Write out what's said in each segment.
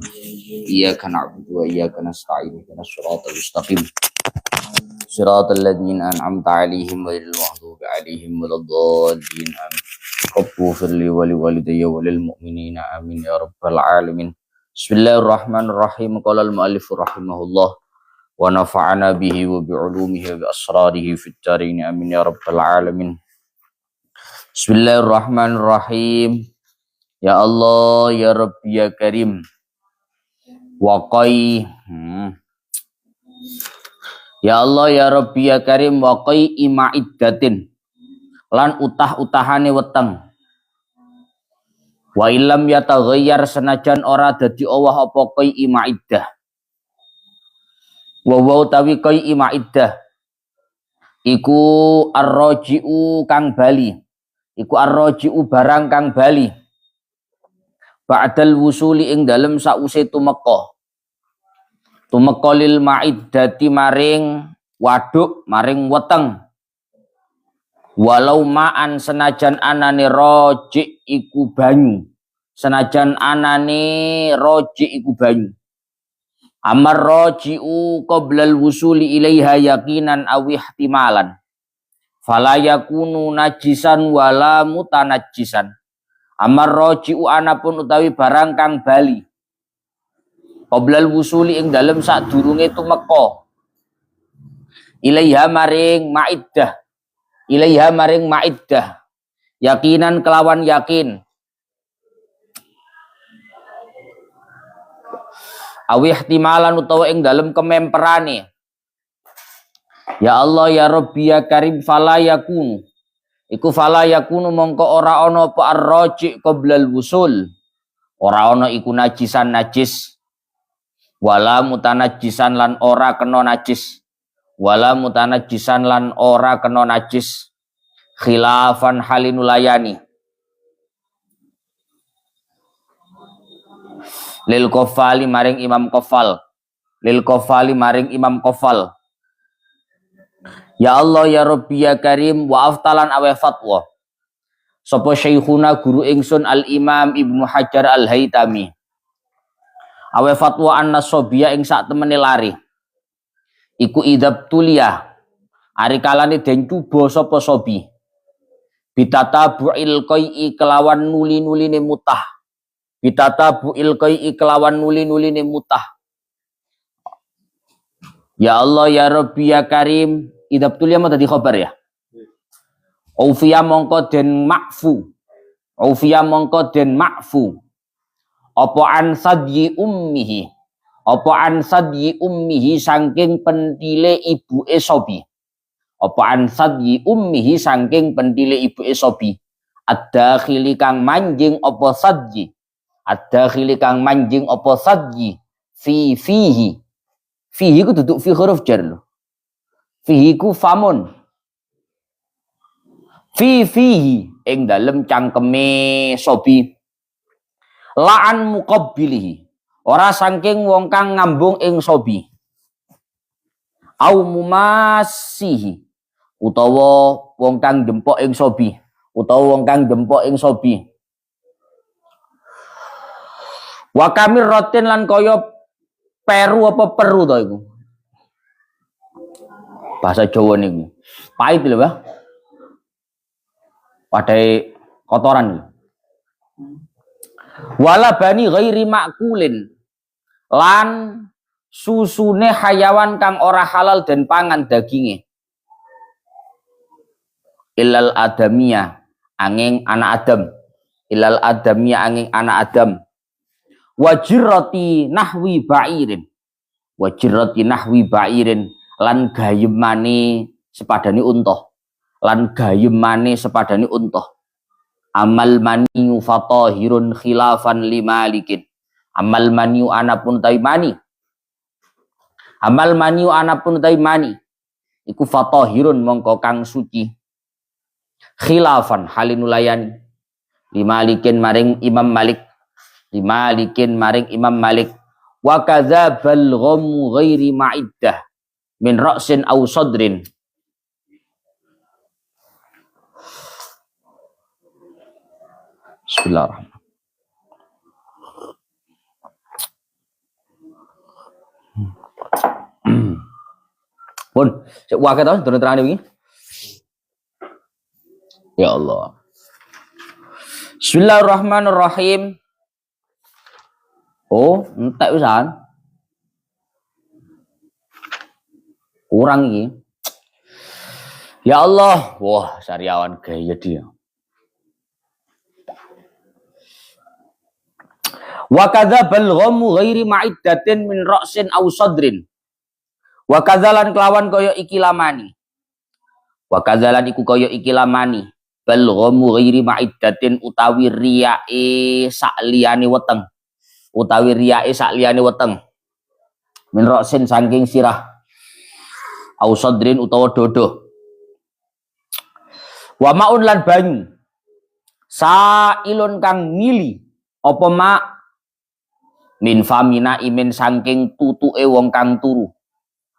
إياك نعبد وإياك نستعين اهدنا الصراط المستقيم صراط الذين أنعمت عليهم غير المغضوب عليهم ولا الضالين آمين رب اغفر لي ولوالدي وللمؤمنين آمين يا رب العالمين بسم الله الرحمن الرحيم قال المؤلف رحمه الله ونفعنا به وبعلومه وبأسراره في الدارين آمين يا رب العالمين بسم الله الرحمن الرحيم يا الله يا رب يا كريم waqai ya Allah ya Rabbi ya Karim waqai ima'iddatin lan utah-utahane weteng wa illam yataghayyar senajan ora dadi Allah apa qai ima'iddah wa utawi qai ima'iddah iku arroji'u kang bali iku arroji'u barang kang bali ba'dal wusuli ing dalem sause tumeka lil ma'iddati maring waduk maring weteng walau ma'an senajan anane roji iku banyu senajan anane roji iku banyu amar roji'u qoblal wusuli ilaiha yakinan aw ihtimalan fala yakunu najisan wala mutanajjisan amar roji'u anapun utawi barang kang bali qoblal wusuli ing dalem sadurunge tumeka ilaiha maring ma'iddah yakinan kelawan yakin awi ihtimalan utawa ing dalem kememperane ya Allah ya Rabbi ya Karim fala yakunu iku fala yakunu mongko ora ana apa arroji qoblal wusul ora ana iku najisan najis wala mutanajjisan lan ora kena najis khilafan halinulayani lil kofali maring imam kofal ya Allah ya Rabbi ya Karim wa aftalan awe fatwa sapa syekhuna guru ingsun al imam Ibnu Hajar al Haytami awe fatwa an-nasobiyah ing sak temene lari iku idab tulia ari kalane den cuba sapa sobi bitatabu'il qai'i kelawan nuli-nuline mutah ya Allah ya Rabbi ya Karim idab tulia mau tadi khabar ya Ufiya mongko den ma'fu apa an sadyi ummihi saking pentile ibuke sobi ad-dakhili kang manjing apa sadyi fihi ku duduk fi huruf jar lho fihi ku famun fihi ing dalem cangkeme sobi la'an muqabbilihi ora saking wong kang ngambung ing sobi au mumasihi utawa wong kang jempok ing sobi wa kamir rotin lan kaya peru apa peru to iku bahasa Jawa niku pahit lho Pak padahal kotoran lho wala bani ghairi makulin lan susune hayawan kang ora halal dan pangan daginge ilal adamiyah angin anak Adam wajirati nahwi ba'irin lan gayemane sepadane unta amal maniu fatahirun khilafan limalikin amal maniu anapun taimani iku fatahirun mongko kang suci khilafan halinulayani limalikin maring Imam Malik wa kadzabal ghamu ghairi ma'iddah min ra'sin aw sadrin Bismillahirrahmanirrahim. Pun, wah kita turun terang ini. Ya Allah. Bismillahirrahmanirrahim. Oh, entek pisan. Kurang iki. Ya Allah, wah sariawan gaya dia. Wa kadzabal ghamu ghairi ma'iddatin min ra'sin aw sadrin. Wa kadzalan kelawan kaya iki lamani. Wa kadzalan iku kaya iki lamani. Bal ghamu ghairi ma'iddatin utawi riyae sak liyane weteng. Utawi riyae sak liyane weteng. Min ra'sin saking sirah. Aw sadrin utawa dodo. Wa ma'un lan banyu. Sailun kang mili apa ma min famina imin saking tutuke wong kang turu.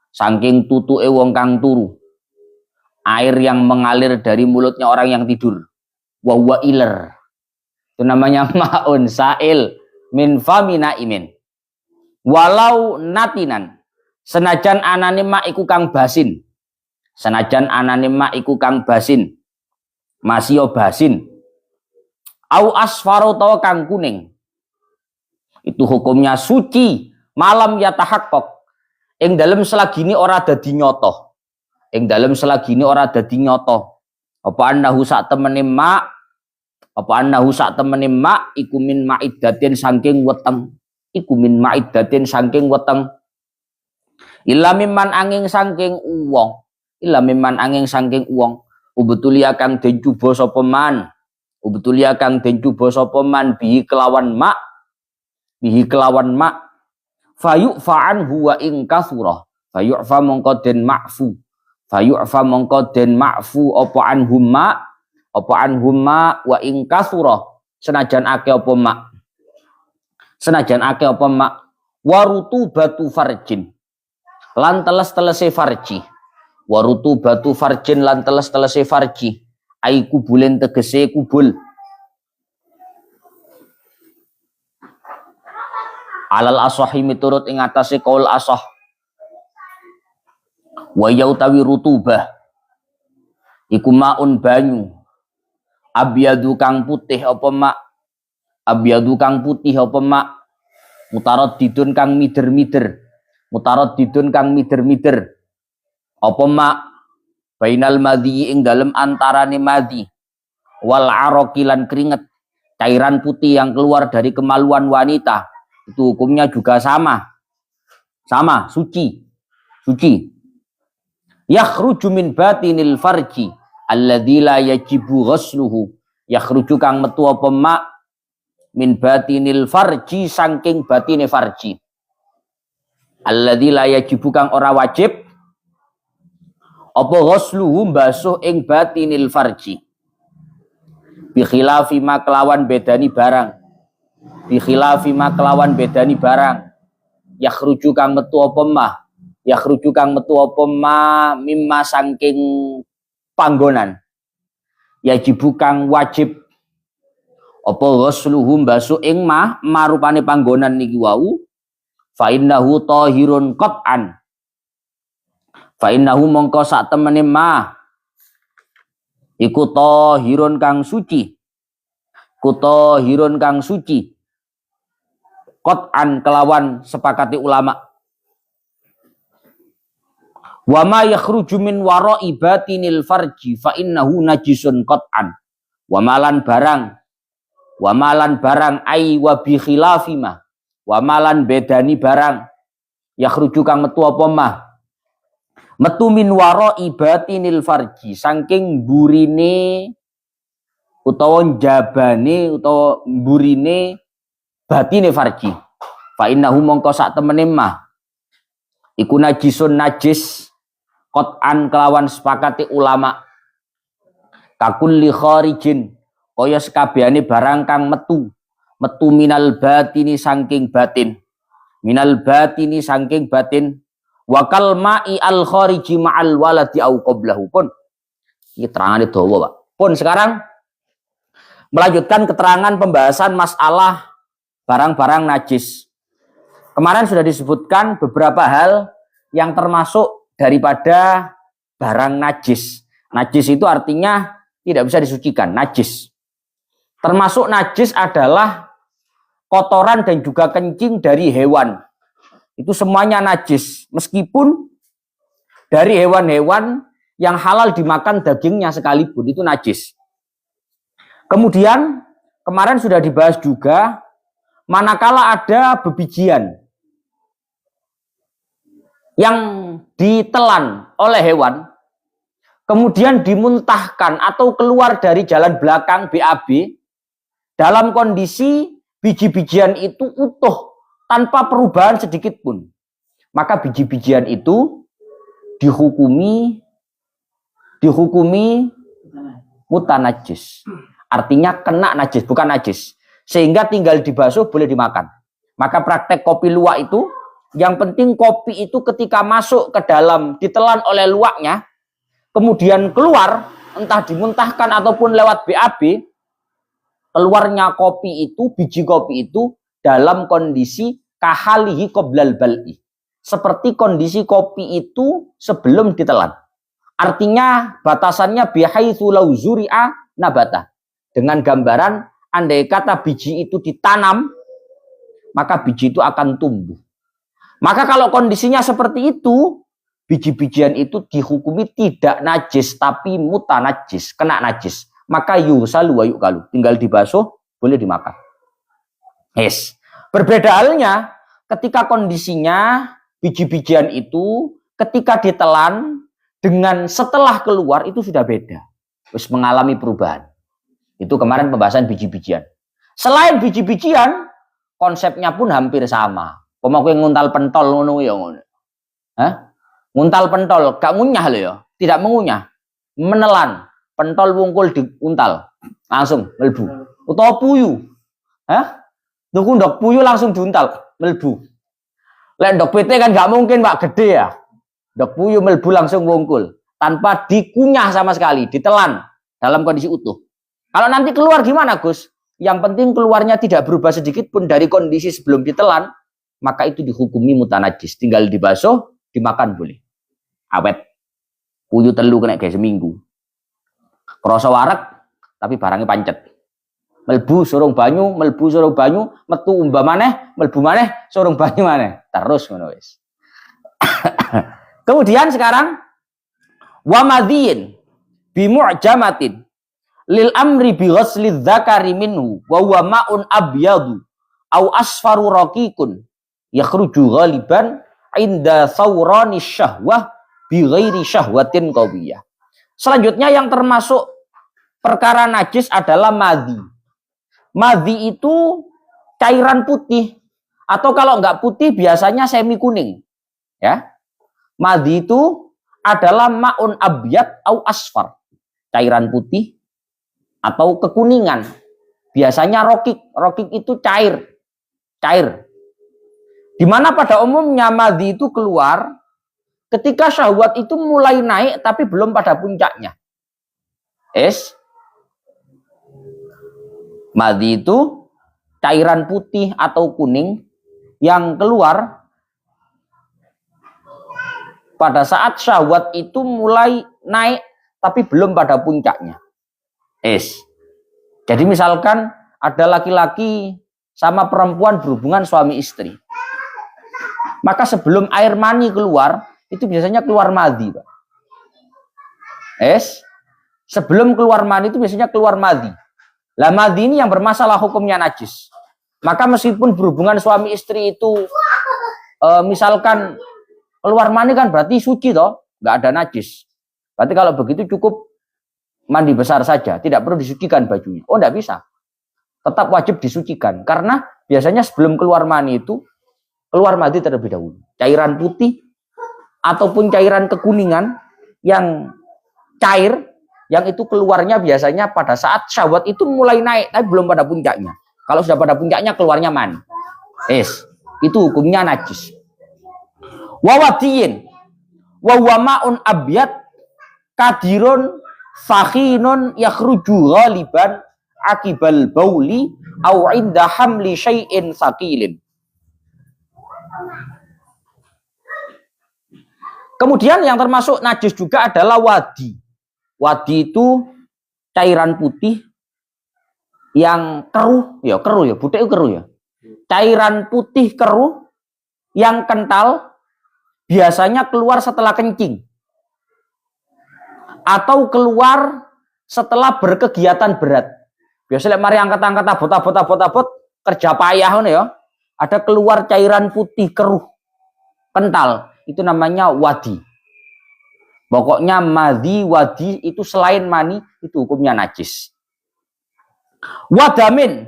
Saking tutuke wong kang turu. Air yang mengalir dari mulutnya orang yang tidur. Wa huwa iler. Itu namanya ma'un sa'il min famina imin. Walau natinan. Senajan anane mak iku kang basin. Senajan anane mak iku kang basin. Masih basin. Au asfaro tawa kang kuning. Itu hukumnya suci. Malam yatahaqqaq. Ing dalem selagine ora dadi nyoto. Ing dalem selagine ora dadi nyoto. Apa annahu sak temene mak. Apa annahu sak temene mak iku min ma'iddatin saking weteng. Iku min ma'iddatin saking weteng. Illa mimman angin saking uwong. Illa mimman angin saking uwong. Ubetulia kang den cuba sapa man. Ubetulia kang den cuba sapa man bihi kelawan mak. Bihi kelawan mak. Fayu'fa'an huwa ing kathura. Fayu'fa mongko den ma'fu. Fayu'fa mongko den ma'fu apa anhumma. Apa anhumma wa ing kathura. Senajan ake apa mak. Senajan ake apa mak. Warutu batu farjin. Lan teles-telese farji. Warutu batu farjin lan teles-telese farji. Ai kubulen tegese kubul. Alal asahi miturut ing atase kaul asah. Wa yautawi rutubah. Iku maun banyu. Abyadu kang putih apa mak. Abyadu kang putih apa mak. Mutaraddidun kang mider-mider. Mutaraddidun kang mider-mider. Apa mak. Bainal madhi ing dalem antarane madhi. Wal arokilan keringet. Cairan putih yang keluar dari kemaluan wanita. Itu hukumnya juga sama. Sama, suci. Suci. Yakhruju min batinil farji alladzi la yajibu ghusluhu. Yakhruju kang metu apa mak min batinil farji saking batine farji. Alladzi la yajibu kang ora wajib apa ghusluhu mbasuh ing batinil farji. Bi khilafi ma kelawan bedani barang. Bi khilafi ma kelawan bedani barang. Yakhruju kang metu apa mah. Yakhruju kang metu apa ma mimma saking panggonan. Yajibu kang wajib apa ghusluhu mbasuh ing mah marupane panggonan niki wau. Fa innahu tahirun qat'an. Fa innahu mongko sak temene mah iku tahirun kang suci. Ku tahirun kang suci. Qat'an kelawan sepakati ulama. Wa ma yakhruju min wara'i batinil farji fa innahu najisun qat'an. Wa malan barang ai wa bi khilafi ma. Wa malan bedani barang yakhruju kang metu apa mah. Metu min wara'i batinil farji saking burine utawa jabane utawa burine batine farji. Fa innahu mongko sak temene mah iku najisun najis qat'an kelawan sepakati ulama. Kakulli kharijin kaya sekabehane barang kang metu minal batini saking batin. Minal batini saking batin. Wa kal ma'i al khariji ma'al waladi au qablahu. Pun iki terangane dawa, Pak. Pun sekarang melanjutkan keterangan pembahasan masalah barang-barang najis. Kemarin sudah disebutkan beberapa hal yang termasuk daripada barang najis. Najis itu artinya tidak bisa disucikan, najis. Termasuk najis adalah kotoran dan juga kencing dari hewan. Itu semuanya najis. Meskipun dari hewan-hewan yang halal dimakan dagingnya sekalipun, itu najis. Kemudian kemarin sudah dibahas juga, manakala ada bebijian yang ditelan oleh hewan, kemudian dimuntahkan atau keluar dari jalan belakang BAB, dalam kondisi biji-bijian itu utuh tanpa perubahan sedikit pun, maka biji-bijian itu dihukumi mutanajis. Artinya kena najis, bukan najis. Sehingga tinggal dibasuh boleh dimakan. Maka praktek kopi luwak itu, yang penting kopi itu ketika masuk ke dalam, ditelan oleh luwaknya, kemudian keluar, entah dimuntahkan ataupun lewat BAB, keluarnya kopi itu, biji kopi itu, dalam kondisi kahalihi qoblal bal'i. Seperti kondisi kopi itu sebelum ditelan. Artinya batasannya bihaitsu law zuri'a nabata. Dengan gambaran, andai kata biji itu ditanam, maka biji itu akan tumbuh. Maka kalau kondisinya seperti itu, biji-bijian itu dihukumi tidak najis, tapi mutanajis, kena najis. Maka yusalu wa yukalu, tinggal dibasuh, boleh dimakan. Yes. Berbeda halnya, ketika kondisinya biji-bijian itu, ketika ditelan, dengan setelah keluar, itu sudah beda. Terus mengalami perubahan. Itu kemarin pembahasan biji-bijian. Selain biji-bijian, konsepnya pun hampir sama. Pemakai nguntal pentol ngono ya ngono. Hah? Nguntal pentol, gak ngunyah loh ya. Tidak mengunyah. Menelan. Pentol wungkul diuntal. Langsung melbu. Utawa puyu. Hah? Tuku ndok puyu langsung diuntal. Melbu. Lek ndok PT kan gak mungkin Pak, gede ya. Ndok puyu melbu langsung wungkul. Tanpa dikunyah sama sekali. Ditelan. Dalam kondisi utuh. Kalau nanti keluar gimana Gus? Yang penting keluarnya tidak berubah sedikit pun dari kondisi sebelum ditelan. Maka itu dihukumi mutanajis. Tinggal dibasuh, dimakan boleh. Awet. Puyu telu kena kayak seminggu. Kroso warek, tapi barangnya pancet. Melbu sorong banyu, metu umba maneh, melbu maneh, sorong banyu maneh. Terus ngono wis. Kemudian sekarang wa madhiyin bi mu'jamatin lil amri bi ghasli dzakari minhu wa huwa ma'un abyadu au asfaru raqiqun yakhruju ghaliban inda thawrani syahwah bi ghairi syahwatin qawiyah. Selanjutnya yang termasuk perkara najis adalah madhi. Madhi itu cairan putih atau kalau enggak putih biasanya semi kuning. Ya. Madhi itu adalah ma'un abyad au asfar. Cairan putih atau kekuningan. Biasanya rokik. Rokik itu cair. Dimana pada umumnya madhi itu keluar ketika syahwat itu mulai naik tapi belum pada puncaknya. Madhi itu cairan putih atau kuning yang keluar pada saat syahwat itu mulai naik tapi belum pada puncaknya. Jadi misalkan ada laki-laki sama perempuan berhubungan suami istri. Maka sebelum air mani keluar, itu biasanya keluar madhi, Pak. Sebelum keluar mani itu biasanya keluar madhi. Lah madhi ini yang bermasalah hukumnya najis. Maka meskipun berhubungan suami istri itu misalkan keluar mani kan berarti suci toh, nggak ada najis. Berarti kalau begitu cukup mandi besar saja, tidak perlu disucikan bajunya. Oh, enggak bisa. Tetap wajib disucikan karena biasanya sebelum keluar mani itu keluar madhi terlebih dahulu. Cairan putih ataupun cairan kekuningan yang cair, yang itu keluarnya biasanya pada saat syahwat itu mulai naik, tapi belum pada puncaknya. Kalau sudah pada puncaknya, keluarnya mani. Itu hukumnya najis. Wawadiyin, wawama'un abyad, kadirun, sakhinun, yakhruju ghaliban, akibal bauli, au inda hamli syai'in sakilin. Kemudian yang termasuk najis juga adalah wadi. Wadi itu cairan putih yang keruh ya, butek itu keruh ya. Cairan putih keruh yang kental biasanya keluar setelah kencing atau keluar setelah berkegiatan berat. Biasanya mari angkat-angkat abot kerja payah ya. Ada keluar cairan putih keruh kental, itu namanya wadi. Pokoknya madhi, wadi itu selain mani itu hukumnya najis. Wadamin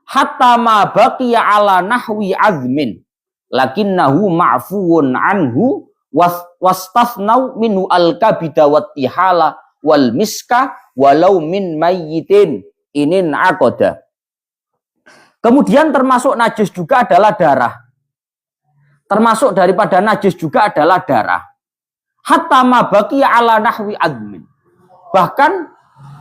hatta ma baqiya ala nahwi azmin lakinnahu ma'fuun anhu wastathnau minhu al-kabida wattihala wal miska walau min mayyitin inin aqada. Kemudian termasuk najis juga adalah darah. Termasuk daripada najis juga adalah darah. Hatta ma baqiya ala nahwi azmin. Bahkan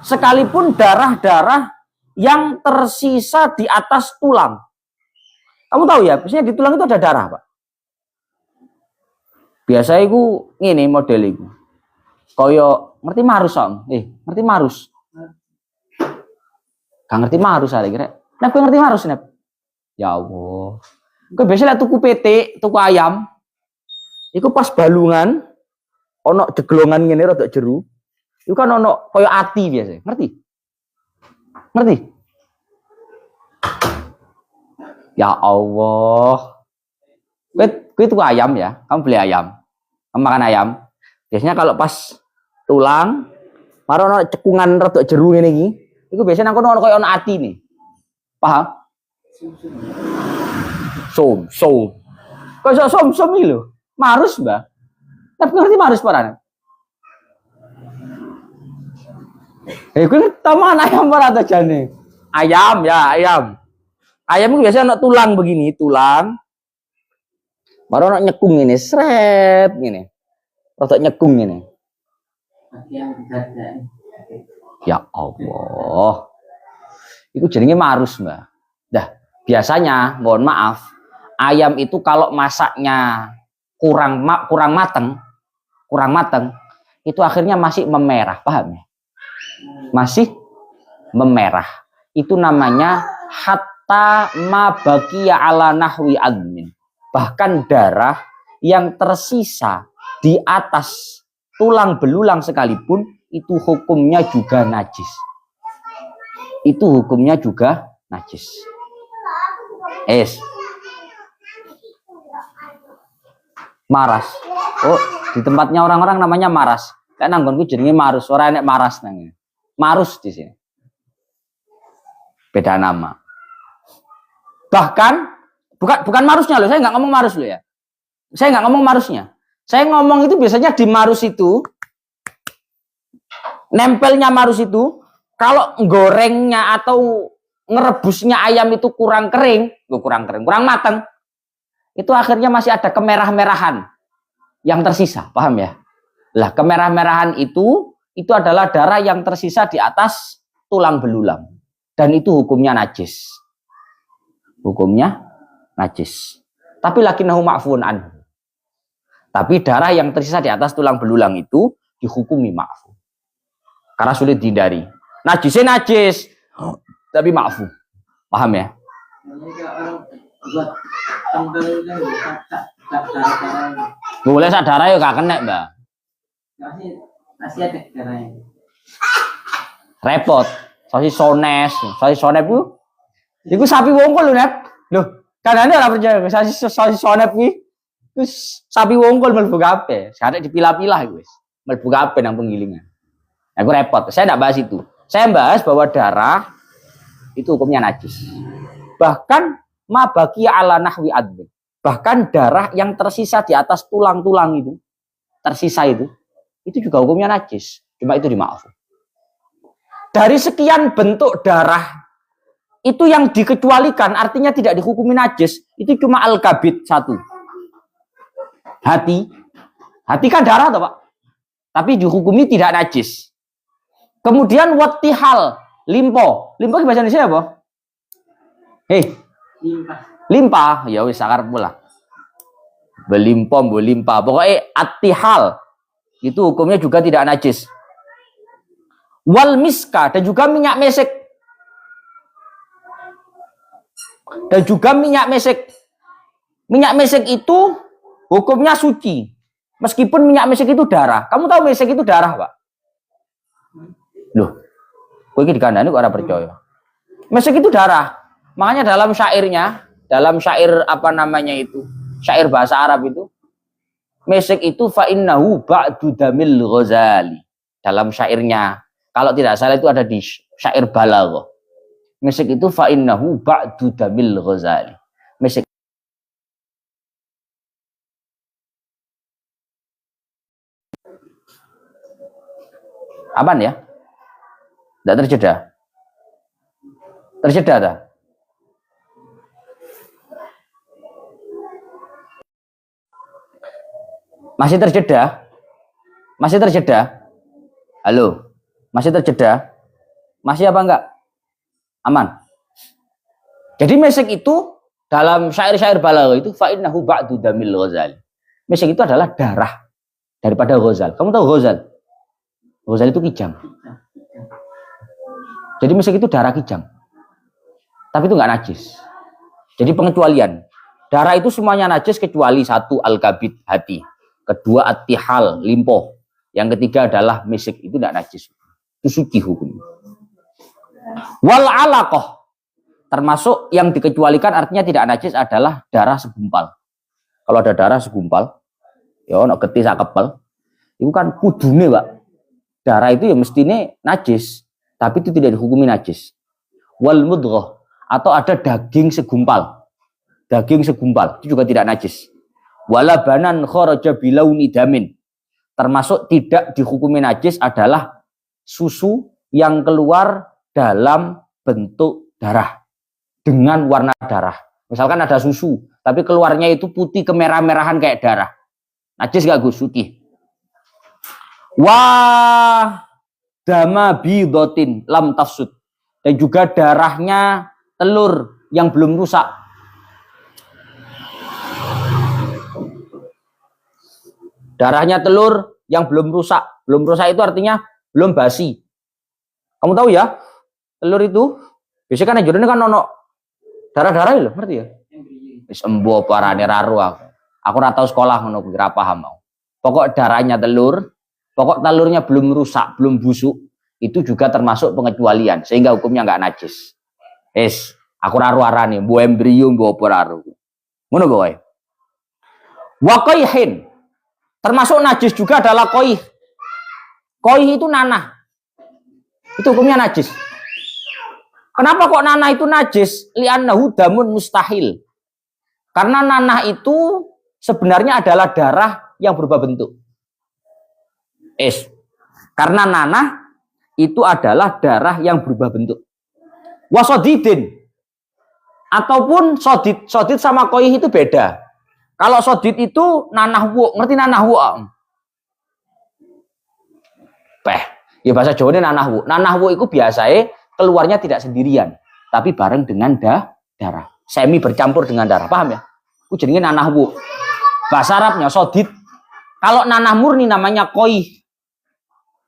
sekalipun darah-darah yang tersisa di atas tulang. Kamu tahu ya, biasanya di tulang itu ada darah, Pak. Biasa itu ngene model itu. Kaya ngerti marus, Om? Ngerti marus? Gak ngerti marus hari kira. Nek kowe ngerti marus, Nep? Ya Allah. Kowe biasa lek tuku PT, tuku ayam. Iku pas balungan ono jeglongan ngene rada jeru. Iku kan ono kaya ati biasa. Ngerti? Ngerti? Ya Allah. Kowe tuku ayam ya, kamu beli ayam. Kamu makan ayam. Biasanya kalau pas tulang, maro ono cekungan rada jeru ngene iki, iku biasanya nang kono kaya ono ati nih. Paham? Som. Kok iso som iki lho. Marus, Mbak. Tapi ngerti marus parane? Kowe taman ayam ora ta jane? Ayam ya, ayam. Ayam itu biasanya ono tulang begini, tulang. Baru ono nyekung ini, seret gini. Rada nyekung ini. Ya Allah. Itu jenenge marus, Mbak. Dah, biasanya mohon maaf, ayam itu kalau masaknya kurang mateng, itu akhirnya masih memerah, paham ya? Masih memerah. Itu namanya hatta ma baqiya ala nahwi admin. Bahkan darah yang tersisa di atas tulang belulang sekalipun itu hukumnya juga najis. Itu hukumnya juga najis. Maras. Oh, di tempatnya orang-orang namanya maras. Kan nanggonku jenenge marus, ora enek maras nang. Marus di sini. Beda nama. Bahkan bukan marusnya loh, saya nggak ngomong marus loh ya. Saya nggak ngomong marusnya. Saya ngomong itu biasanya di marus itu nempelnya marus itu kalau gorengnya atau ngerebusnya ayam itu kurang matang, itu akhirnya masih ada kemerah-merahan yang tersisa, paham ya? Lah, kemerah-merahan itu adalah darah yang tersisa di atas tulang belulang. Dan itu hukumnya najis. Hukumnya najis. Tapi lakinnahu ma'fuun anhu. Tapi darah yang tersisa di atas tulang belulang itu dihukumi ma'fu. Karena sulit dihindari. Najisnya najis, tapi ma'fu. Paham ya? Boleh sak darah ya gak kena, Mbak. Masih ada darahnya. Repot. Sosis sonep ku. Iku sapi wongkol lho, Nep. Loh, kadane ora percaya sosis sonep kuwi. Terus sapi wongkol mlebu kabeh. Sekarang dipilah-pilah iku wis. Mlebu kabeh nang penggilingan. Aku repot. Saya enggak bahas itu. Saya bahas bahwa darah itu hukumnya najis. Bahkan ma baqiya ala nahwi adb. Bahkan darah yang tersisa di atas tulang-tulang itu, tersisa itu juga hukumnya najis. Cuma itu dimaafkan. Dari sekian bentuk darah itu yang dikecualikan, artinya tidak dihukumi najis, itu cuma al-kabid satu. Hati kan darah toh, Pak. Tapi dihukumi tidak najis. Kemudian wattihal, limpo bahasa Indonesia apa? Limpa. Ya wis sakar pula. berlimpah. Pokoknya attihal itu hukumnya juga tidak najis. Wal miska, dan juga minyak mesek. Minyak mesek itu hukumnya suci. Meskipun minyak mesek itu darah. Kamu tahu mesek itu darah, Pak? Loh, kok ini dikandani kok orang percaya. Mesek itu darah. Makanya dalam syair apa namanya itu? Syair bahasa Arab itu, mesek itu fa innahu ba'du damil Ghazali. Dalam syairnya, kalau tidak salah itu ada di syair Balaghah. Mesek itu fa innahu ba'du damil Ghazali. Mesek apaan ya? Tidak terjeda. Terjeda tak? Masih terjeda? Masih terjeda? Halo? Masih terjeda? Masih apa enggak? Aman? Jadi mesek itu dalam syair-syair Balaghah itu fa innahu ba'du damil Ghazali. Mesek itu adalah darah daripada Ghazal. Kamu tahu Ghazal? Ghazal itu kijang. Jadi mesek itu darah kijang. Tapi itu enggak najis. Jadi pengecualian. Darah itu semuanya najis kecuali satu al-kabid, hati. Kedua at-tihal, limpoh. Yang ketiga adalah mesek, itu tidak najis. Itu suci hukumnya. Wal alaqah, termasuk yang dikecualikan artinya tidak najis adalah darah segumpal. Kalau ada darah segumpal, ya ono getih sak kepel, itu kan kudune, Pak. Darah itu ya mestinya najis, tapi itu tidak dihukumi najis. Wal mudghah, atau ada daging segumpal. Daging segumpal itu juga tidak najis. Wala banan kharaja bilauni damin, termasuk tidak dihukumi najis adalah susu yang keluar dalam bentuk darah dengan warna darah. Misalkan ada susu tapi keluarnya itu putih kemerah-merahan kayak darah, najis gak Gus? Suci. Wah dama bidotin lam tafsud, dan juga darahnya telur yang belum rusak. Darahnya telur yang belum rusak. Belum rusak itu artinya belum basi. Kamu tahu ya, telur itu biasanya kan jurune kan ono darah-darah lho, ngerti ya? Wis embo parane raru aku. Aku ora tau sekolah ngono kuwi, ora paham mau. Pokok darahnya telur, pokok telurnya belum rusak, belum busuk, itu juga termasuk pengecualian sehingga hukumnya enggak najis. Aku raru arane, mbo embrio mbo apa raru. Ngono kowe. Wa qayhin, termasuk najis juga adalah koih. Koih itu nanah. Itu hukumnya najis. Kenapa kok nanah itu najis? Li'annahu damun mustahil. Karena nanah itu sebenarnya adalah darah yang berubah bentuk. Karena nanah itu adalah darah yang berubah bentuk. Wasodidin, ataupun sodid. Sodid sama koih itu beda. Kalau sodid itu nanah wuk, ngerti nanah wuk? Ya bahasa Jawa ini nanah wuk. Nanah wuk itu biasanya keluarnya tidak sendirian, tapi bareng dengan darah. Semi bercampur dengan darah, paham ya? Itu jadinya nanah wuk. Bahasa Arabnya sodid. Kalau nanah murni namanya koih.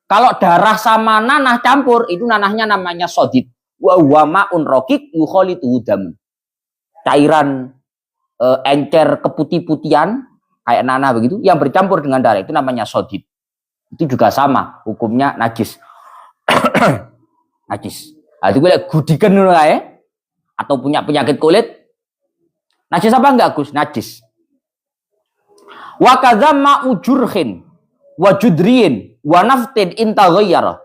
Kalau darah sama nanah campur, itu nanahnya namanya sodid. Wa huwa ma'un raqiq yukhalitu dam. Cairan encer keputih-putihan kayak nanah begitu yang bercampur dengan darah itu namanya sodid. Itu juga sama hukumnya najis. Najis. Nah, itu gue gudikan dulu ya, atau punya penyakit kulit. Najis apa enggak Gus? Najis. Wa kadza ma'u jurhin wa judriin wa naftin intaghayyara.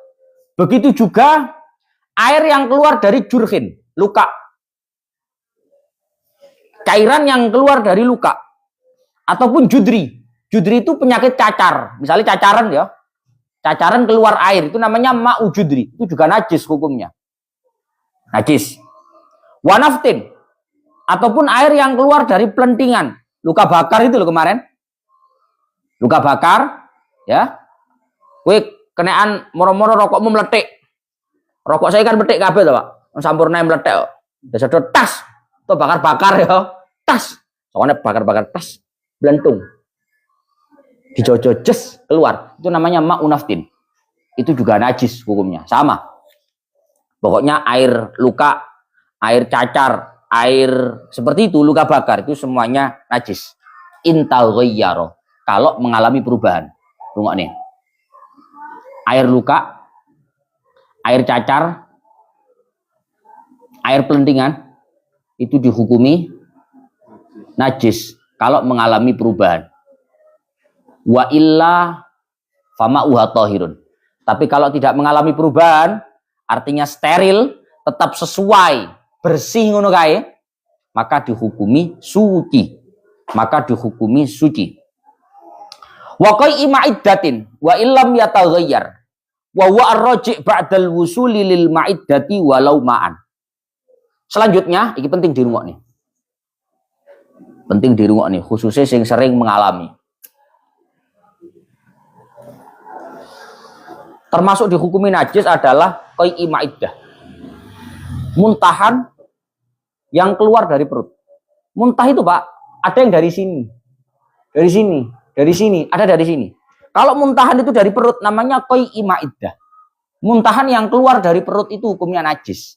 Begitu juga air yang keluar dari jurhin, luka. Cairan yang keluar dari luka, ataupun judri. Judri itu penyakit cacar, misalnya cacaran ya, cacaran keluar air itu namanya ma'u judri, itu juga najis hukumnya, najis. Wanaftin, ataupun air yang keluar dari pelentingan, luka bakar itu loh kemarin, luka bakar, ya, kue kenaan moro-moro rokokmu meletik, rokok saya kan meletik kabeh tuh Pak, sampurna meletik, udah sedot tas. Tuh bakar-bakar ya, tas. Soalnya bakar-bakar tas. belentung. Dijojo jes keluar. Itu namanya ma'unaftin. Itu juga najis hukumnya. Sama. Pokoknya air luka, air cacar, air seperti itu, luka bakar, itu semuanya najis. Intal ghayyaro. Kalau mengalami perubahan. Tengok nih. Air luka, air cacar, air pelentingan, itu dihukumi najis. Kalau mengalami perubahan. Wa illa fama'uha tahirun. Tapi kalau tidak mengalami perubahan, artinya steril, tetap sesuai, bersih ngono kae, maka dihukumi suci. Maka dihukumi suci. Wa qai'i ma'iddatin wa illam yataghayyar. Wa huwa ar-raji' ba'dal wusuli lil ma'iddati walau ma'an. Selanjutnya, ini penting dirungok nih. Penting dirungok nih, khususnya yang sering mengalami. Termasuk dihukumi najis adalah qai'i ma'iddah. Muntahan yang keluar dari perut. Muntah itu, Pak, ada yang dari sini. Dari sini, dari sini, ada dari sini. Kalau muntahan itu dari perut namanya qai'i ma'iddah. Muntahan yang keluar dari perut itu hukumnya najis.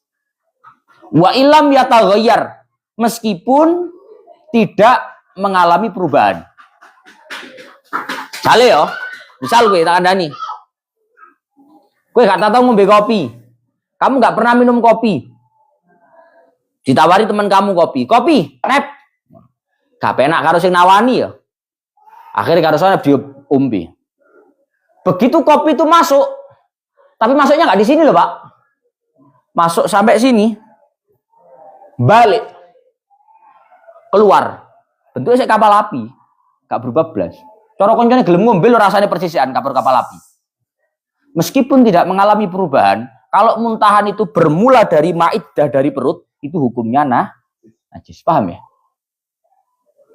Wa ilam yataghayyar, meskipun tidak mengalami perubahan. Sale yo, misal gue tak kandani. Gue gak tahu ngombe kopi. Kamu gak pernah minum kopi. Ditawari teman kamu kopi. Kopi, nep. Gak penak karo sing nawani ya. Akhirnya karo sana diombe. Begitu kopi itu masuk, tapi masuknya gak di sini loh, Pak. Masuk sampai sini. Balik. Keluar. Bentuknya kayak kapal api. Gak berubah belas. Cara koncone gelem ngombe lo rasanya persisian kapal api. Meskipun tidak mengalami perubahan, kalau muntahan itu bermula dari ma'iddah, dari perut, itu hukumnya najis. Paham ya?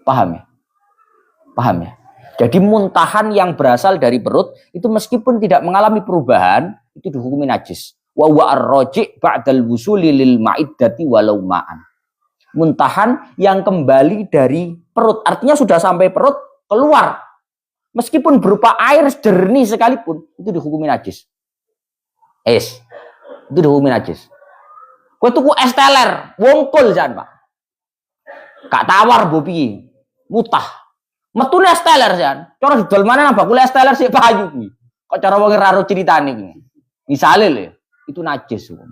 Paham ya? Paham ya? Jadi muntahan yang berasal dari perut, itu meskipun tidak mengalami perubahan, itu dihukumi najis. Wa huwa ar-raji' ba'dal wusuli lil ma'iddati walau ma'an. Muntahan yang kembali dari perut, artinya sudah sampai perut, keluar. Meskipun berupa air jernih sekalipun, itu dihukumi najis. Itu dihukumi najis. Kowe tuku es teler, wongkul jan, Pak. Gak tawar bopi, mutah. Metune es teler jan. Cara didol mana nang bakul es teler sik payu kuwi. Kok cara wong ora ceritane kuwi. Misale lho, itu najis hukum.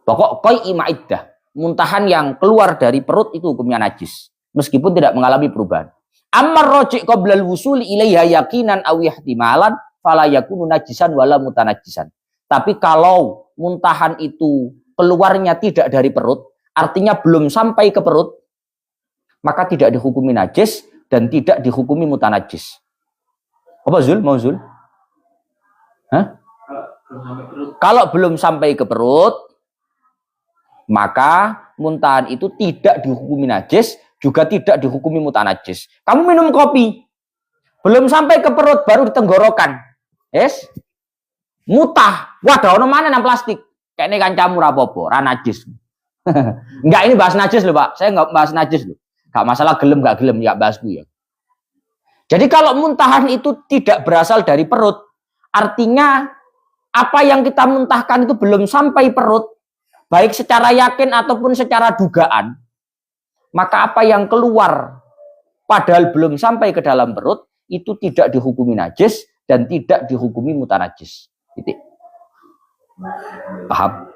Pokok qai'i ma'iddah, muntahan yang keluar dari perut itu hukumnya najis, meskipun tidak mengalami perubahan. Ammar raji' qabla al-wusul ilaiha yaqinan aw ihtimalan fala yakunu najisan wala mutanajjisan. Tapi kalau muntahan itu keluarnya tidak dari perut, artinya belum sampai ke perut, maka tidak dihukumi najis dan tidak dihukumi mutanajjis. Apa Zul? Mau Zul? Hah? Kalau belum sampai ke perut, maka muntahan itu tidak dihukumi najis, juga tidak dihukumi mutanajis. Kamu minum kopi, belum sampai ke perut, baru di tenggorokan. Mutah. Wadah ono mana nang plastik. Kayak ini kancamu rapopo, ra najis. Enggak, ini bahas najis loh, Pak. Saya enggak bahas najis loh. Enggak masalah gelem enggak gelem, ya bahas ya. Jadi kalau muntahan itu tidak berasal dari perut, artinya apa yang kita muntahkan itu belum sampai perut, baik secara yakin ataupun secara dugaan, maka apa yang keluar padahal belum sampai ke dalam perut itu tidak dihukumi najis dan tidak dihukumi mutanajis. Titik. Paham?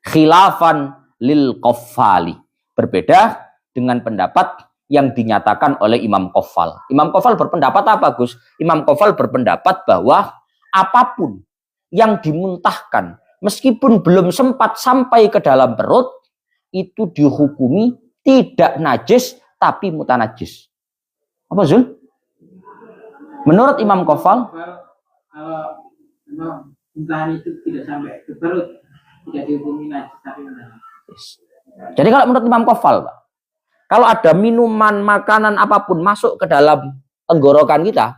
Khilafan lil qaffali. Berbeda dengan pendapat yang dinyatakan oleh Imam Qaffal. Imam Qaffal berpendapat apa, Gus? Imam Qaffal berpendapat bahwa apapun yang dimuntahkan meskipun belum sempat sampai ke dalam perut itu dihukumi tidak najis tapi mutanajis. Apa Zul? Menurut Imam Qaffal, kalau muntahan itu tidak sampai ke perut, tidak dihukumi najis tapi mutanajis. Jadi kalau menurut Imam Qaffal, Pak, kalau ada minuman, makanan apapun masuk ke dalam tenggorokan kita,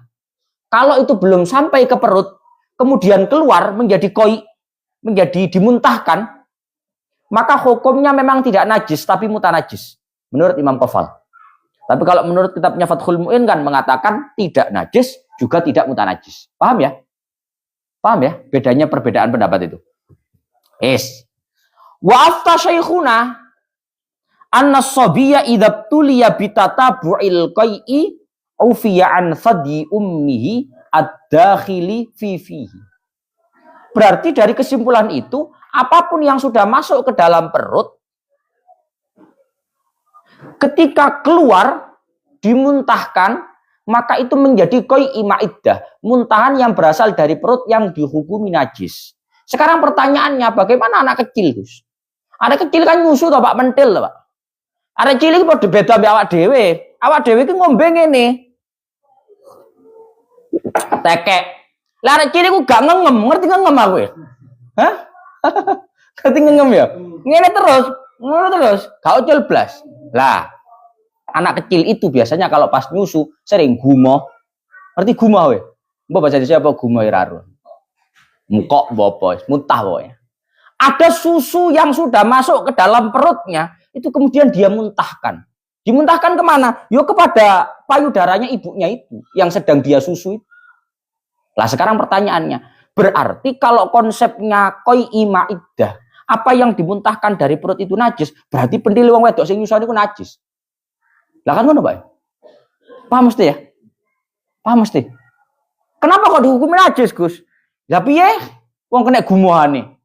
kalau itu belum sampai ke perut, kemudian keluar menjadi koi, menjadi dimuntahkan, maka hukumnya memang tidak najis tapi mutanajis. Menurut Imam Qafal. Tapi kalau menurut kitabnya Fathul Mu'in kan mengatakan tidak najis juga tidak mutanajis. Paham ya? Paham ya? Bedanya perbedaan pendapat itu. Yes. Wa afta syekhuna anna sabiyya idza tuliya bitatabu'il qai'i ufiya an thadi ummihi ad-dakhili fi fihi. Berarti dari kesimpulan itu, apapun yang sudah masuk ke dalam perut ketika keluar dimuntahkan, maka itu menjadi qai'i ma'iddah, muntahan yang berasal dari perut yang dihukumi najis. Sekarang pertanyaannya, bagaimana anak kecil, Gus? Anak kecil kan nyusu toh Pak, mentil toh Pak. Anak kecil iki padha beda mbek awak dhewe. Awak dhewe iki ngombe ngene. Tekek. Lah anak kecil iku gak ngengem, ngerti ngengem aku ya? Hah? Ngerti ngengem ya? Ngene terus, ngono terus, gak ucul blas. Lah, anak kecil itu biasanya kalau pas nyusu sering gumoh. Ngerti gumoh we? Mbok baca dhisik apa gumoh ira. Mukok bopo, muntah pokoknya. Ada susu yang sudah masuk ke dalam perutnya, itu kemudian dia muntahkan. Dimuntahkan kemana? Yo kepada payudaranya ibunya itu, yang sedang dia susu itu. Lah sekarang pertanyaannya, berarti kalau konsepnya qai'i ma'iddah, apa yang dimuntahkan dari perut itu najis, berarti pentil wong wedok sing nyusoni ku najis. Lah kan ngono, Pak? Paham mesti ya? Paham mesti. Kenapa kok dihukumi najis, Gus? Lah piye? Wong kena gumohane.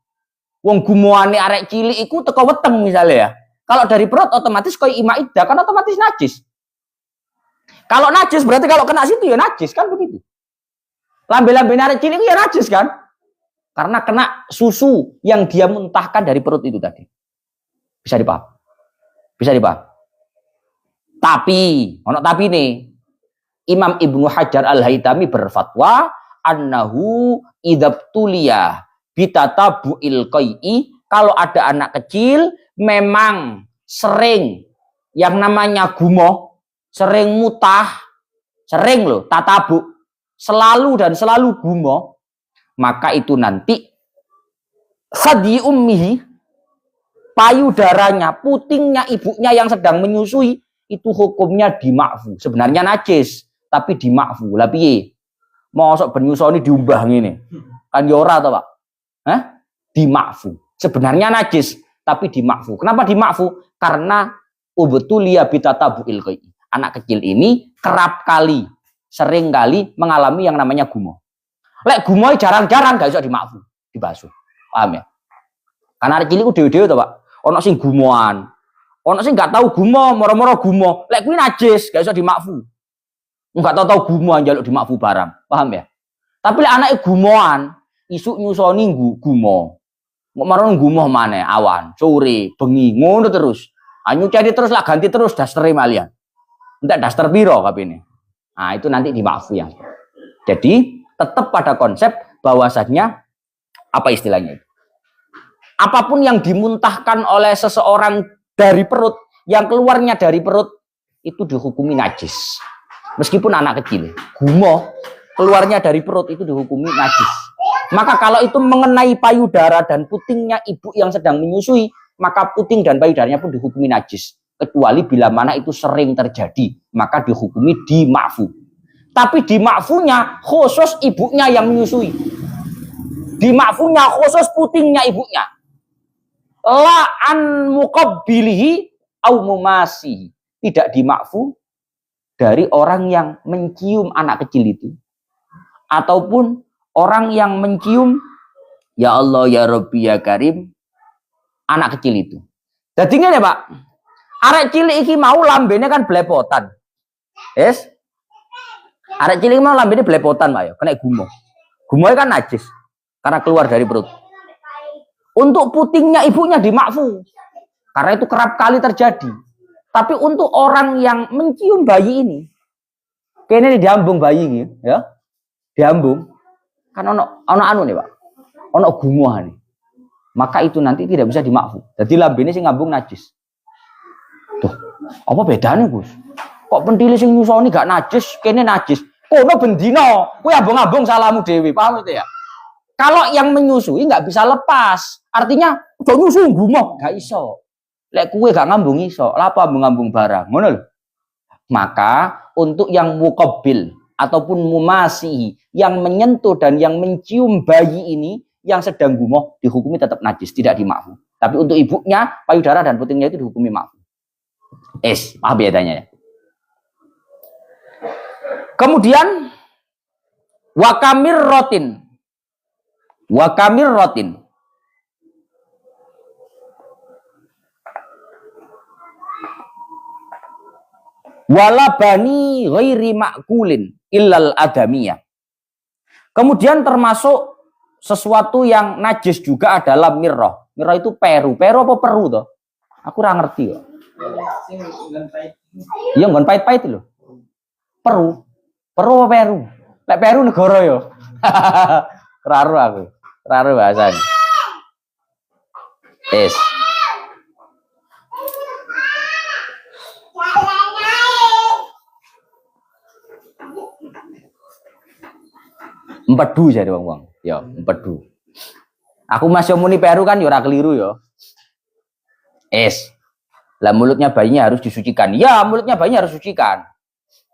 Wong gumohane arek cilik iku teko weteng misalnya ya. Kalau dari perut otomatis qai'i ma'iddah kan otomatis najis. Kalau najis berarti kalau kena situ ya najis kan begitu. Lambe-lambe arek cilik ya najis kan? Karena kena susu yang dia muntahkan dari perut itu tadi. Bisa dipaham? Bisa dipaham? Tapi, ono tapi nih. Imam Ibnu Hajar Al-Haytami berfatwa annahu idzabtuliya bitatabu'il qai'i, kalau ada anak kecil memang sering yang namanya gumoh, sering mutah, sering loh tatabu, selalu dan selalu gumoh, maka itu nanti sadi ummihi, payudaranya, putingnya ibunya yang sedang menyusui itu hukumnya dimakfu. Sebenarnya najis, tapi dimakfu. Lah piye? Mosok ben nyusoni diumbah ngene. Kan ya ora to, Pak? Hah? Dimakfu. Sebenarnya najis, tapi dimakfu. Kenapa dimakfu? Karena ubtuliya bitatabu'il qai'i. Anak kecil ini kerap kali, sering kali mengalami yang namanya gumoh. Lek gumoh jarang-jarang gak iso dimakfu, dibasuh. Paham ya? Karena anak cilik ku dhewe-dhewe to, Pak. Ono sing gumohan. Ono sing gak tahu gumoh, moro-moro gumoh. Lek kuwi najis, gak iso dimakfu. Enggak tahu gumoh njaluk dimakfu barang. Paham ya? Tapi lek anake gumohan, isuk nyusoni gumoh. Mau marang gumoh maneh awan, sore, bengi, ngono terus. Anyu cari terus lah ganti terus daster malian. Entek daster piro kapine. Nah, itu nanti dimakfu ya. Jadi, tetap pada konsep bahwasannya apa istilahnya itu? Apapun yang dimuntahkan oleh seseorang dari perut, yang keluarnya dari perut itu dihukumi najis. Meskipun anak kecil, gumoh keluarnya dari perut itu dihukumi najis. Maka kalau itu mengenai payudara dan putingnya ibu yang sedang menyusui, maka puting dan payudaranya pun dihukumi najis. Kecuali bila mana itu sering terjadi, maka dihukumi dimakfu. Tapi dimakfunya khusus ibunya yang menyusui. Dimakfunya khusus putingnya ibunya. La an muqabbilihi au mumasihi. Tidak dimakfu dari orang yang mencium anak kecil itu. Ataupun orang yang mencium, ya Allah, ya Rabbi, ya Karim, anak kecil itu. Jadi ngene Pak, arek cilik iki mau lambene kan blepotan. Yes? Arek cilik mau lambene blepotan Pak ya, kena gumoh. Gumohnya kan najis karena keluar dari perut. Untuk putingnya ibunya dimakfu. Karena itu kerap kali terjadi. Tapi untuk orang yang mencium bayi ini, kayaknya diambung bayi ini, ya. Diambung. Kan ono anu nih, Pak. Ono gumohan nih. Maka itu nanti tidak bisa dimakfu. Jadi lambene sing ngambung najis. Tuh, apa bedanya, Gus? Kok pentile sing nyusoni gak najis, kene najis. Kono bendino, kuwi ambung-ambung salamu dhewe, paham itu ya? Kalau yang menyusui nggak bisa lepas. Artinya udah nyusu gumoh, gak iso. Lek kue gak ngambung iso, lha apa ngambung barang, ngono lho. Maka untuk yang muqabbil ataupun mumasi yang menyentuh dan yang mencium bayi ini yang sedang gumoh dihukumi tetap najis, tidak dimakfu. Tapi untuk ibunya, payudara dan putingnya itu dihukumi makfu. Paham bedanya ya? Kemudian wakamir rotin. Wala bani ghairi ma'kulin illal adamiyah. Kemudian termasuk sesuatu yang najis juga adalah mirrah. Mirrah itu peru. Peru apa peru toh? Aku ora ngerti kok. Iya nggon pahit-pahit lho. Peru. Peru apa Peru? Lek Peru negara yo. Raru aku. Raru bahasanya. Tes. Empedu jadi wong-wong. Ya, empedu. Aku masih muni Peru kan ya ora keliru ya. Lah mulutnya bayinya harus disucikan. Ya, mulutnya bayinya harus disucikan.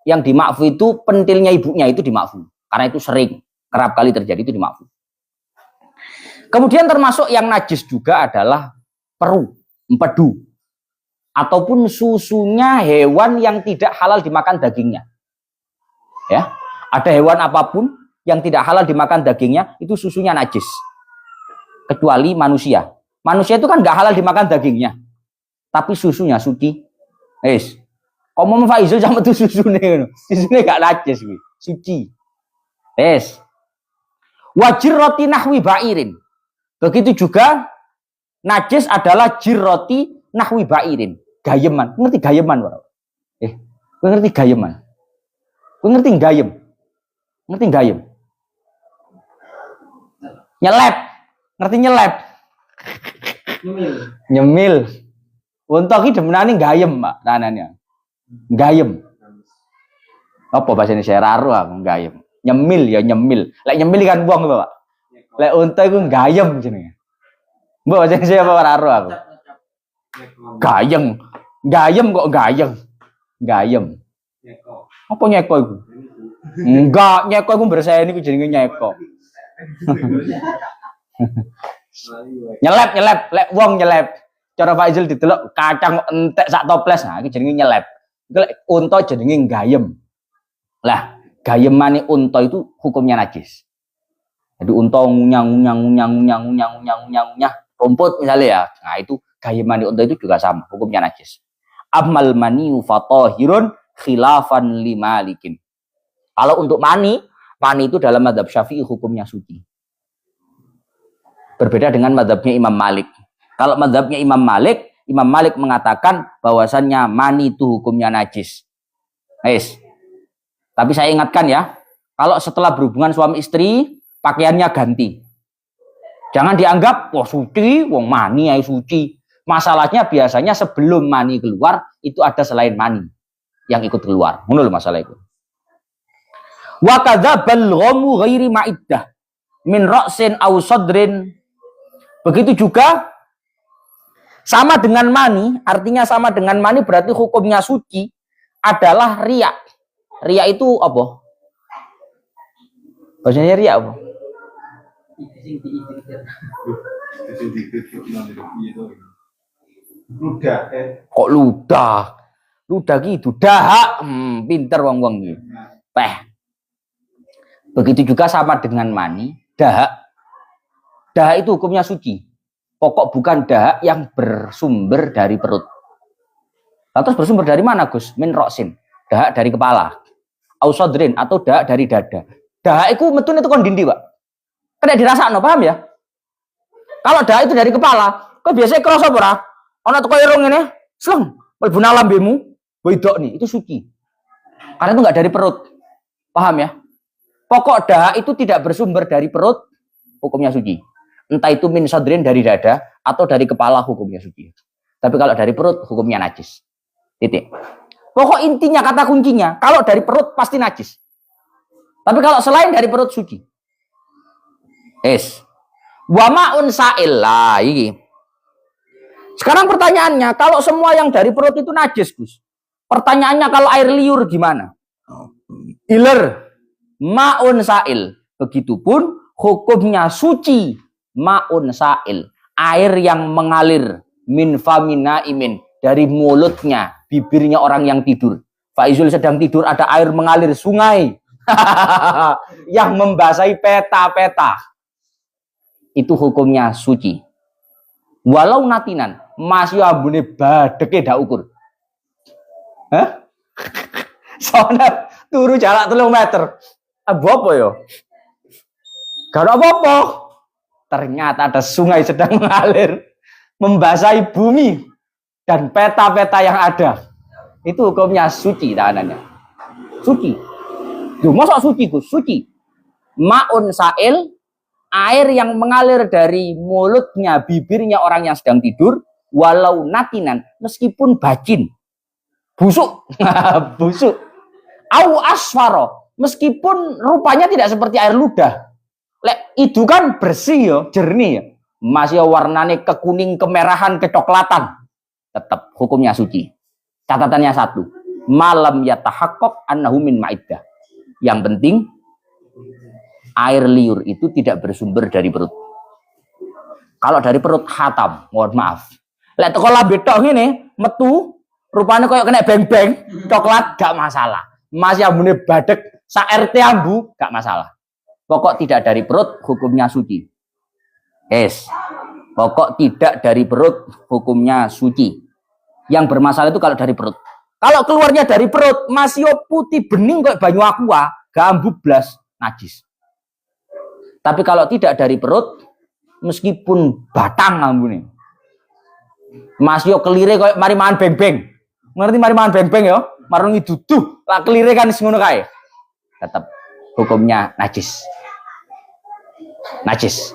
Yang dimakfu itu pentilnya ibunya itu dimakfu. Karena itu sering, kerap kali terjadi itu dimakfu. Kemudian termasuk yang najis juga adalah peru, empedu. Ataupun susunya hewan yang tidak halal dimakan dagingnya. Ya, ada hewan apapun yang tidak halal dimakan dagingnya, itu susunya najis. Kecuali manusia. Manusia itu kan nggak halal dimakan dagingnya. Tapi susunya suci. Kamu mau Faizul sama tuh susunya. Susunya nggak najis. Suci. Wajir roti nahwi bairin. Begitu juga najis adalah jirroti nahwi bairin. Gayeman. Ngerti gayeman? Gue ngerti gayeman. Gue ngerti gayem. Ngerti gayem? Nyelep. Ngerti nyelep? Nyemil. Untuk iki demenane gayem, Mbak, tanannya. Gayem. Apa bahasa Indonesia raru aku gayem. Nyemil ya nyemil. Lek nyemil kan buang lho, Pak. Lek unta iku gayem jenenge. Mbok bahasa Indonesia apa raru aku? Gayem. Gayem kok gayem. Gayem. Apa nyeko iku? Enggak, nyeko iku berseni iku jenenge nyeko. Nyelep, lek wong nyelep. Cara Pak Izil didelok kacang entek sak toples. Nah, iki jenenge nyelep. Iku lek unta jenenge gayem. Lah, gayemane unta itu hukumnya najis. Jadi unta ngunyang rumput misalnya ya. Nah, itu gayemane unta itu juga sama, hukumnya najis. Amal maniu fatahirun khilafan limalikin. Kalau untuk mani itu dalam mazhab Syafi'i hukumnya suci. Berbeda dengan mazhabnya Imam Malik. Kalau mazhabnya Imam Malik mengatakan bahwasannya mani itu hukumnya najis. Tapi saya ingatkan ya, kalau setelah berhubungan suami istri, pakaiannya ganti. Jangan dianggap, wah suci, wong mani ya suci. Masalahnya biasanya sebelum mani keluar, itu ada selain mani yang ikut keluar. Menurut masalah itu. Wa kadzabal ghamu ghairi ma'iddah min ra'sin aw sadrin. Begitu juga sama dengan mani, artinya sama dengan mani berarti hukumnya suci adalah riya. Riya itu apa? Bahasanya riya apa? Ludah. Kok ludah? Ludah gitu, dahak. Pinter wong-wong gitu. Begitu juga sama dengan mani, dahak. Dahak itu hukumnya suci. Pokok bukan dahak yang bersumber dari perut. Terus bersumber dari mana, Gus? Min roksin. Dahak dari kepala. Ausodrin atau dahak dari dada. Dahak itu metune itu kon dindi, Pak. Kena dirasakno, paham ya? Kalau dahak itu dari kepala, kok biasanya kerasa ora? Ana teko irung ngene, sleng, mlebu nang lambemu, wedok nih, itu suci. Karena itu enggak dari perut. Paham ya? Pokok dahak itu tidak bersumber dari perut, hukumnya suci. Entah itu min sadrin dari dada atau dari kepala, hukumnya suci. Tapi kalau dari perut hukumnya najis. Titik. Pokok intinya kata kuncinya, kalau dari perut pasti najis. Tapi kalau selain dari perut suci. Wa ma'un sa'il lah iki. Sekarang pertanyaannya, kalau semua yang dari perut itu najis, Gus. Pertanyaannya kalau air liur gimana? Iler, maun sail. Begitupun hukumnya suci, maun sail. Air yang mengalir min famina imin, dari mulutnya, bibirnya orang yang tidur. Faizul sedang tidur, ada air mengalir sungai yang membasahi peta-peta. Itu hukumnya suci. Walau natinan, masih ambune badeke dak ukur. Hah? Soalnya turu jarak 3 meter. Apa ya? Gak ada apa-apa. Ternyata ada sungai sedang mengalir, membasahi bumi dan peta-peta yang ada. Itu hukumnya suci tahanannya. Suci. Duh, masa suci, Gus? Suci. Maun sail, air yang mengalir dari mulutnya, bibirnya orang yang sedang tidur, walau natinan, meskipun bajin. Busuk. Busuk. Au asfaro, meskipun rupanya tidak seperti air ludah. Lek itu kan bersih ya, jernih ya. Masih warnanya kekuning, kemerahan, kecoklatan. Tetap hukumnya suci. Catatannya 1. Malam yatahaqqaq annahu min ma'iddah. Yang penting air liur itu tidak bersumber dari perut. Kalau dari perut hatam, mohon maaf. Lek teko lambe tok ngene, metu rupanya kayak kena beng-beng, coklat gak masalah. Masih ambune badek, sa RT ambu gak masalah. Pokok tidak dari perut, hukumnya suci. Pokok tidak dari perut, hukumnya suci. Yang bermasalah itu kalau dari perut. Kalau keluarnya dari perut, masih putih bening kayak banyu aqua, gak ambu blas, najis. Tapi kalau tidak dari perut, meskipun batang ambune, masih kelire kayak mari mangan beng-beng. Ngerti mari mangan beng-beng ya? Marungi duduh, lah kelire kan ngono kae. Tetap hukumnya najis. Najis.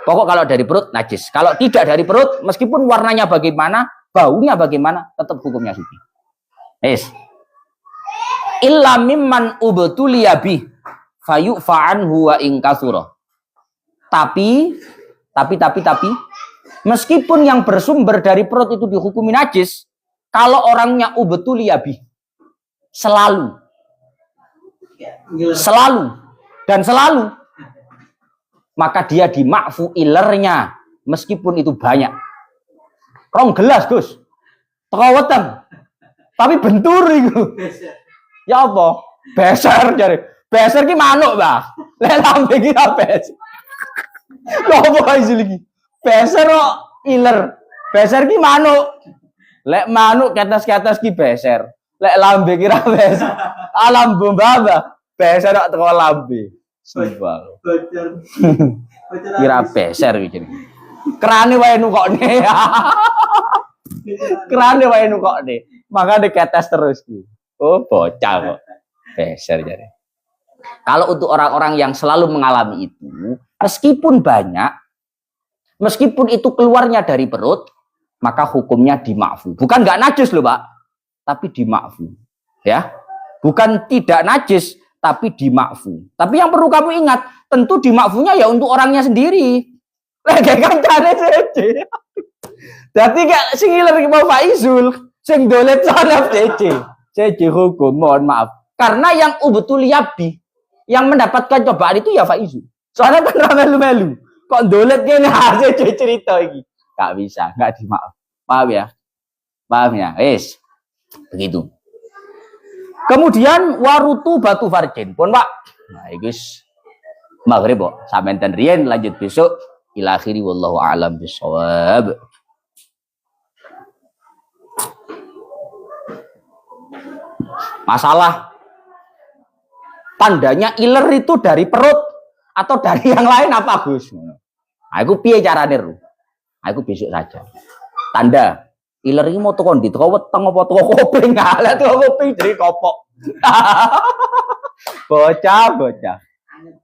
Pokok kalau dari perut najis. Kalau tidak dari perut, meskipun warnanya bagaimana, baunya bagaimana, tetap hukumnya suci. Illa mimman ubtuliya bih fayu'fa'anhu wa in katsura. Tapi meskipun yang bersumber dari perut itu dihukumi najis, kalau orangnya ubtuliya bih, selalu dan selalu, maka dia dimakfu ilernya meskipun itu banyak. Rong gelas, Gus. Teko weteng. Tapi bentur iku. Ya apa? Beser jare. Beser ki manuk, Mbah. Lek lambe ki ra beser. Lho apa iki? Beser kok iler. Beser ki manuk. Lek manuk ketes-ketes ki beser. Lek lambe ki ra beser. Alam bomba, beser kok teko lambe. Sumpah. Kira beser iki. Kerane wae nukokne. Kerane wae nukokne. Maka diketes terus ki. Oh, bocah kok. Beser jare. Kalau untuk orang-orang yang selalu mengalami itu, meskipun banyak, meskipun itu keluarnya dari perut, maka hukumnya dimakfu. Bukan nggak najis loh, Pak, tapi dimakfu. Ya, bukan tidak najis, tapi dimakfu. Tapi yang perlu kamu ingat, tentu dimakfunya ya untuk orangnya sendiri. Lagi kan cane cece. Jadi gak sing iler iki mau Faizul, sing dolet sanap cece. Cece hukum, mohon maaf. Karena yang ubetul yabi, yang mendapatkan cobaan itu ya Faizul. Soalnya kan melu-melu. Kok dolet gini cece cerita iki. Gak bisa, gak dimaaf. Paham ya? Paham ya? Begitu. Kemudian warutu batu farjin pun Pak. Nah, guys. Maghrib kok. Samenten riyen lanjut besok. Ila akhiri wallahu a'lam bishawab. Masalah tandanya iler itu dari perut atau dari yang lain apa, Gus? Aku piye carane ru? Aku besok saja. Tanda iler ini mau teko ndi? Teko weteng apa teko kuping? Lah teko kuping dari kopok. Bocah.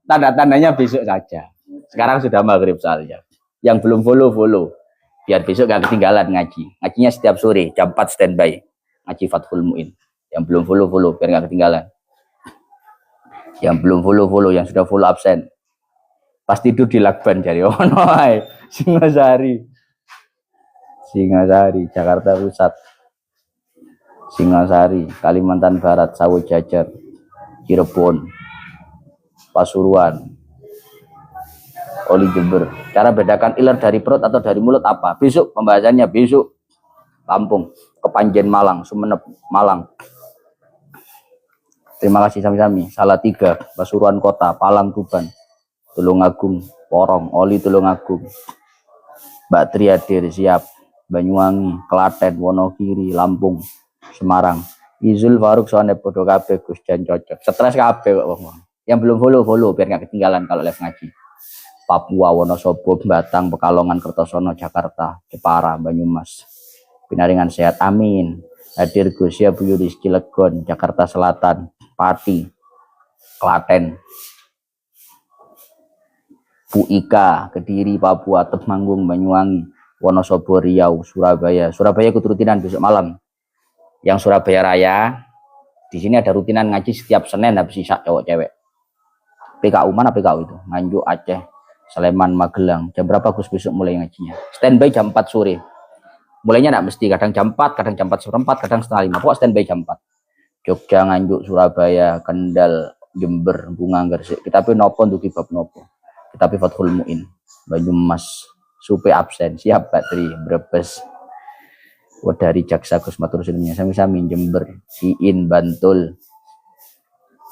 Tanda-tandanya besok saja. Sekarang sudah maghrib soalnya. Yang belum follow. Biar besok gak ketinggalan ngaji. Ngajinya setiap sore jam 4 standby. Ngaji Fathul Mu'in. Yang belum follow biar gak ketinggalan. Yang belum follow, yang sudah follow absen. Pas tidur di lakban jari ono ae. Singosari. Singasari, Jakarta Pusat. Singasari, Kalimantan Barat, Sawo Jajar, Cirebon, Pasuruan, Oli Jember. Cara bedakan iler dari perut atau dari mulut apa? Besok pembahasannya, besok. Lampung, Kepanjen Malang, Sumeneb Malang. Terima kasih sami-sami. Salatiga, Pasuruan Kota, Palang Tuban, Tulungagung, Porong, Oli Tulungagung, Mbak Triadir siap, Banyuwangi, Klaten, Wonogiri, Lampung, Semarang. Izul Faruk soalnya podo kabeh Gus Jan cocok. Stres kabeh kok. Yang belum follow biar nggak ketinggalan kalau live ngaji. Papua, Wonosobo, Batang, Pekalongan, Kertosono, Jakarta, Jepara, Banyumas. Pinaringan sehat, amin. Hadir Gus ya Bu Yudis Cilegon, Jakarta Selatan, Pati, Klaten, Bu Ika, Kediri, Papua, Temanggung, Banyuwangi, Wonosobo, Riau, Surabaya. Surabaya ikut rutinan besok malam. Yang Surabaya Raya, di sini ada rutinan ngaji setiap Senin habis isya cowok cewek. PKU mana PKU itu? Nganjuk, Aceh, Sleman, Magelang. Jam berapa Gus besok mulai ngajinya? Standby jam 4 sore. Mulainya enggak mesti, kadang jam 4, kadang jam 4:04, kadang setengah 5. Pokok standby jam 4. Jogja, Nganjuk, Surabaya, Kendal, Jember, Bunga, Gresik. Kita pi nopo ndugi bab nopo. Kita pi Fathul Muin, Banyumas, Supe absen. Siap Pak Tri, Brebes. Dari Jaksa Gus matur sununya sami-sami Jember, Iin, Bantul.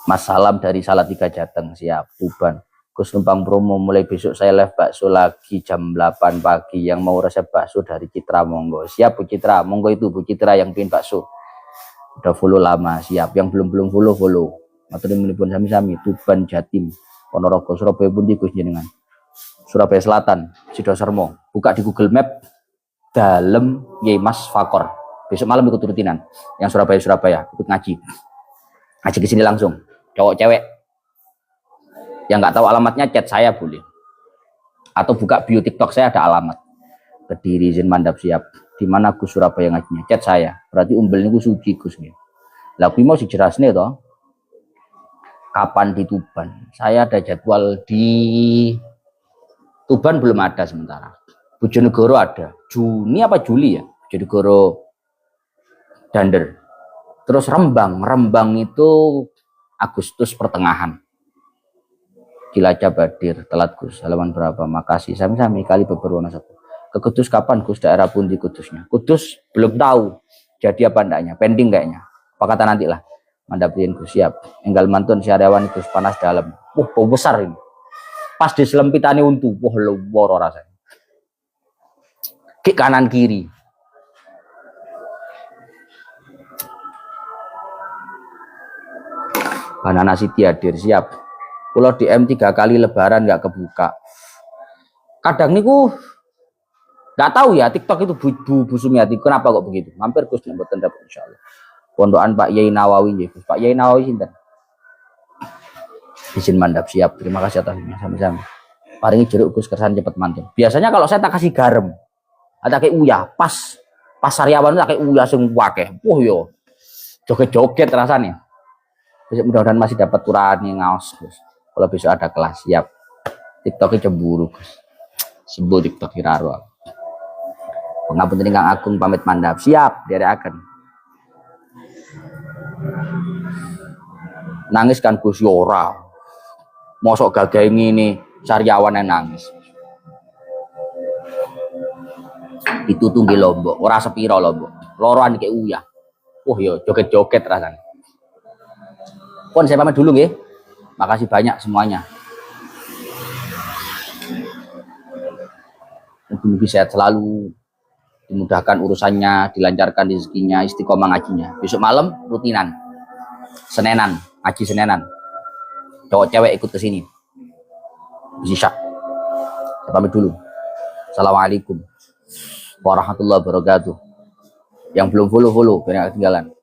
Mas Salam dari Salatiga Jateng siap. Tuban. Gus numpang promo mulai besok saya live bakso lagi jam 8 pagi. Yang mau resep bakso dari Citra monggo. Siap Bu Citra, monggo itu Bu Citra yang pin bakso. Udah follow lama siap. Yang belum follow. Matur nuwun sami-sami Tuban, Jatim, Ponorogo, Surabaya pundi Gus jenengan. Surabaya Selatan, Sidosermo. Buka di Google Map. Dalem Yemas Fakor. Besok malam ikut rutinan. Yang Surabaya ikut ngaji. Ngaji ke sini langsung. Cowok cewek. Yang nggak tahu alamatnya chat saya boleh. Atau buka bio TikTok saya ada alamat. Kediri Zin Mandap siap. Di mana Gus Surabaya ngajinya? Chat saya. Berarti umbel niku suci Gus nggih. Lah kuwi mau dijelasne to. Kapan di Tuban? Saya ada jadwal di Tuban belum ada sementara. Bojonegoro ada. Juni apa Juli ya? Bojonegoro Dander. Terus Rembang itu Agustus pertengahan. Cilacap Badir, Telat Gus, halaman berapa? Makasih. Sami-sami kali beberwana satu. Ke Kudus kapan Gus? Daerah pun di Kudusnya. Kudus belum tahu. Jadi apa ndaknya? Pending kayaknya. Apa kata nanti lah. Mandapin Gus siap. Enggal mantun Syariawan Gus panas dalam. Bau besar ini. Pas di selempitane untu. Wah luar rasanya. Ke kanan kiri. Banana City hadir siap. Pulau DM 3 kali lebaran nggak kebuka. Kadang niku nggak tahu ya TikTok itu Bu Sumiati kenapa kok begitu. Mampir Gus nek mboten dapat insyaallah. Pondokan Pak Yai Nawawi nggih Gus. Pak Yai Nawawi sinten? Izin mandap siap. Terima kasih atasnya sami-sami. Paringi jeruk Gus kersan cepet mantul. Biasanya kalau saya tak kasih garam ada kayak uyah pas Sariawan itu kayak uyah sing akeh. Wah yo. Joget-joget rasanya. Besok mudah-mudahan masih dapat turani ngaos Gus. Kalau besok ada kelas siap. TikToknya cemburu Gus. Sebut TikTok Hiraro. Pengapunten Kang Agung pamit mandap siap diareaken. Nangis kan Gus Yora. Mosok gagah ini Sariawan yang nangis. Itu tunggi Lombok, ora sepiro Lombok. Loroan kayak uyah. Wah yo joget-joget rasanya. Pon saya pamit dulu nggih. Makasih banyak semuanya. Mugi-mugi sehat selalu, dimudahkan urusannya, dilancarkan rezekinya, istiqomah ngajinya. Besok malam rutinan. Senenan, ngaji Senenan. Cowok cewek ikut ke sini. Bisa. Saya pamit dulu. Assalamualaikum warahmatullahi wabarakatuh. Yang belum follow biar nggak ketinggalan.